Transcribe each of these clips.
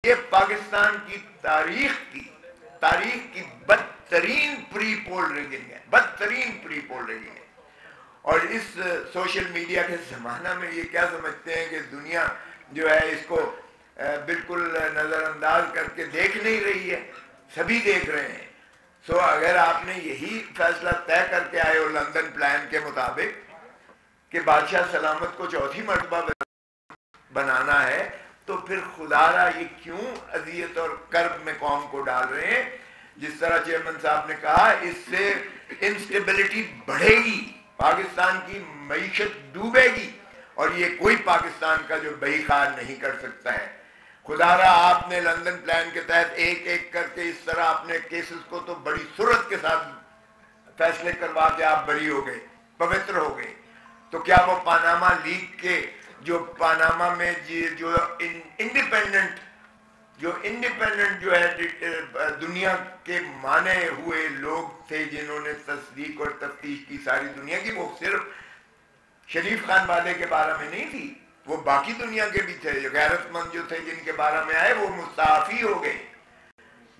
یہ پاکستان کی تاریخ کی بدترین پری پول ریگنگ ہے، بدترین پری پول ریگنگ ہے۔ اور اس سوشل میڈیا کے زمانہ میں یہ کیا سمجھتے ہیں کہ دنیا جو ہے اس کو بالکل نظر انداز کر کے دیکھ نہیں رہی ہے، سبھی دیکھ رہے ہیں۔ سو اگر آپ نے یہی فیصلہ طے کر کے آئے ہو لندن پلان کے مطابق کہ بادشاہ سلامت کو چوتھی مرتبہ بنانا ہے، تو پھر خدا را یہ کیوں اذیت اور کرب میں قوم کو ڈال رہے ہیں؟ جس طرح چیئرمین صاحب نے کہا، اس سے انسٹیبلٹی بڑھے گی، پاکستان کی معیشت ڈوبے گی، اور یہ کوئی پاکستان کا جو بہی خار نہیں کر سکتا ہے۔ خدا را آپ نے لندن پلان کے تحت ایک ایک کر کے اس طرح اپنے کیسز کو تو بڑی سرعت کے ساتھ فیصلے کروا کے آپ بری ہو گئے، پوتر ہو گئے۔ تو کیا وہ پاناما لیگ کے جو پاناما میں جو انڈیپینڈنٹ جو ہے دنیا کے مانے ہوئے لوگ تھے جنہوں نے تصدیق اور تفتیش کی ساری دنیا کی، وہ صرف شریف خان والے کے بارے میں نہیں تھی، وہ باقی دنیا کے بھی تھے، جو غیرت مند جو تھے جن کے بارے میں آئے وہ مستعفی ہو گئے۔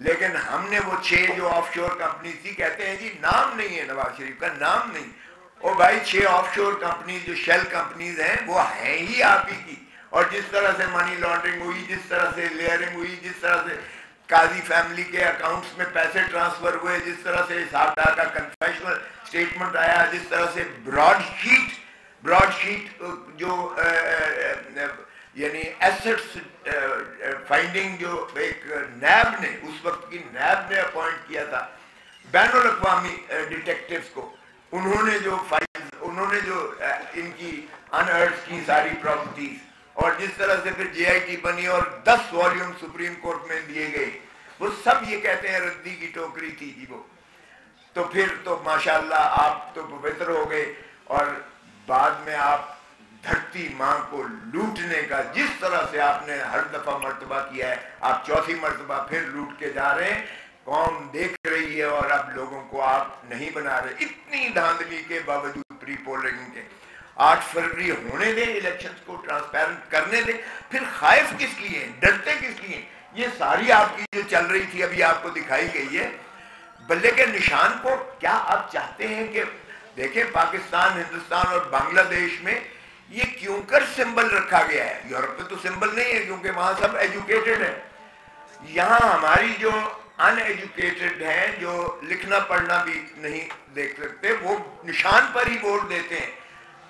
لیکن ہم نے وہ 6 جو آف شور کمپنی تھی، کہتے ہیں جی نام نہیں ہے نواز شریف کا، نام نہیں۔ او بھائی 6 آف شور کمپنیز جو شیل کمپنیز ہیں وہ ہیں ہی آپ ہی کی، اور جس طرح سے منی لانڈرنگ ہوئی، جس طرح سے لیئرنگ ہوئی، جس طرح سے قاضی فیملی کے اکاؤنٹس میں پیسے ٹرانسفر ہوئے، جس طرح سے حساب دار کا کنفیشنل سٹیٹمنٹ آیا، جس طرح سے براڈ شیٹ جو یعنی ایسٹس فائنڈنگ جو ایک نیب نے، اس وقت کی نیب نے اپوائنٹ کیا تھا بین الاقوامی ڈیٹیکٹیوز کو، انہوں نے جو ان کی انہرڈ کی ساری پراپرٹیز، اور جس طرح سے پھر جے آئی ٹی بنی اور 10 والیوم سپریم کورٹ میں دیے گئے، وہ سب یہ کہتے ہیں ردی کی ٹوکری تھی جی وہ۔ تو پھر تو ماشاءاللہ آپ تو پوتر ہو گئے، اور بعد میں آپ دھرتی ماں کو لوٹنے کا جس طرح سے آپ نے ہر دفعہ مرتبہ کیا ہے، آپ چوتھی مرتبہ پھر لوٹ کے جا رہے ہیں۔ قوم دیکھ رہی ہے اور اب لوگوں کو آپ نہیں بنا رہے۔ اتنی دھاندلی کے باوجود پری پولنگ کے 8 فروری ہونے دیں، الیکشنز کو ٹرانسپیرنٹ کرنے دیں، پھر خائف کس لیے ہیں، ڈرتے کس لیے ہیں؟ یہ ساری آپ کی جو چل رہی تھی ابھی آپ کو دکھائی گئی ہے۔ بلے کے نشان کو کیا آپ چاہتے ہیں کہ دیکھیں پاکستان، ہندوستان اور بنگلہ دیش میں یہ کیوں کر سمبل رکھا گیا ہے؟ یورپ میں تو سمبل نہیں ہے کیونکہ وہاں سب ایجوکیٹڈ ہے۔ یہاں ہماری جو ان ایجوکیٹڈ ہیں، جو لکھنا پڑھنا بھی نہیں دیکھ سکتے، وہ نشان پر ہی ووٹ دیتے ہیں۔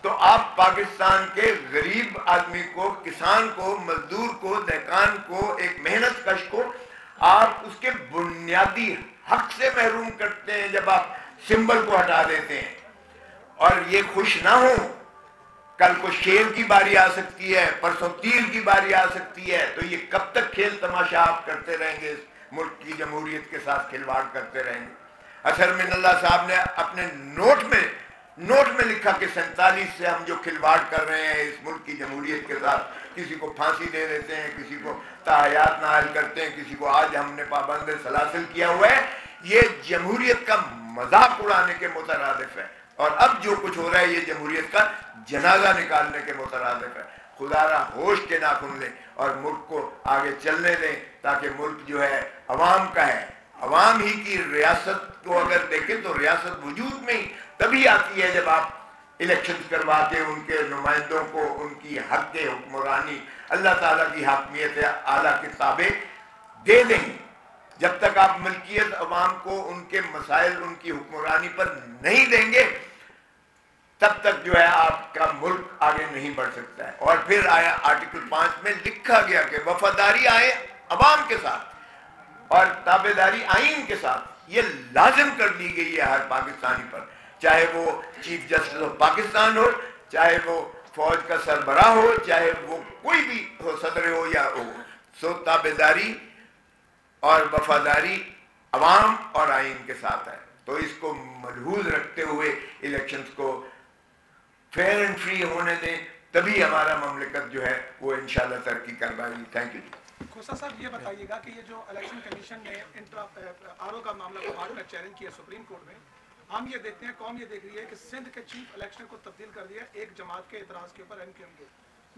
تو آپ پاکستان کے غریب آدمی کو، کسان کو، مزدور کو، دہقان کو، ایک محنت کش کو آپ اس کے بنیادی حق سے محروم کرتے ہیں جب آپ سمبل کو ہٹا دیتے ہیں۔ اور یہ خوش نہ ہو، کل کو شیر کی باری آ سکتی ہے، پرسوں تیر کی باری آ سکتی ہے، تو یہ کب تک کھیل تماشا آپ کرتے رہیں گے؟ اس ملک کی جمہوریت کے ساتھ کھلواڑ کرتے رہیں گے۔ اظہر من اللہ صاحب نے اپنے نوٹ میں لکھا کہ 47 سے ہم جو کھلواڑ کر رہے ہیں اس ملک کی جمہوریت کے ساتھ، کسی کو پھانسی دے دیتے ہیں، کسی کو تاحیات نااہل کرتے ہیں، کسی کو آج ہم نے پابند سلاسل کیا ہوا ہے، یہ جمہوریت کا مذاق اڑانے کے مترادف ہے۔ اور اب جو کچھ ہو رہا ہے یہ جمہوریت کا جنازہ نکالنے کے مترادف ہے۔ خدا را ہوش کے ناخن لیں اور ملک کو آگے چلنے دیں، تاکہ ملک جو ہے عوام کا ہے۔ عوام ہی کی ریاست کو اگر دیکھیں تو ریاست وجود میں ہی تبھی آتی ہے جب آپ الیکشن کروا کے ان کے نمائندوں کو ان کی حق حکمرانی، اللہ تعالیٰ کی حاکمیت اعلیٰ کتابیں دے دیں۔ جب تک آپ ملکیت عوام کو ان کے مسائل، ان کی حکمرانی پر نہیں دیں گے، تب تک جو ہے آپ کا ملک آگے نہیں بڑھ سکتا ہے۔ اور پھر آیا آرٹیکل 5 میں لکھا گیا کہ وفاداری آئے عوام کے ساتھ اور تابعداری آئین کے ساتھ، یہ لازم کر دی گئی ہے ہر پاکستانی پر، چاہے وہ چیف جسٹس آف پاکستان ہو، چاہے وہ فوج کا سربراہ ہو، چاہے وہ کوئی بھی ہو، صدر ہو یا ہو۔ سو تابعداری اور وفاداری عوام اور آئین کے ساتھ ہے۔ تو اس کو ملحوظ رکھتے ہوئے الیکشنز کو فیئر اینڈ فری ہونے دیں، تبھی ہمارا مملکت جو ہے وہ انشاءاللہ ترقی کر پائے گی۔ Thank you. کھوسا صاحب یہ بتائیے گا کہ یہ جو الیکشن کمیشن نے آر او کا معاملہ کو بعد میں چیلنج کیا سپریم کورٹ میں، ہم یہ دیکھتے ہیں، قوم یہ دیکھ رہی ہے کہ سندھ کے چیف الیکشن کو تبدیل کر دیا ایک جماعت کے اعتراض کے اوپر، ایم کیو ایم کے۔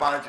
5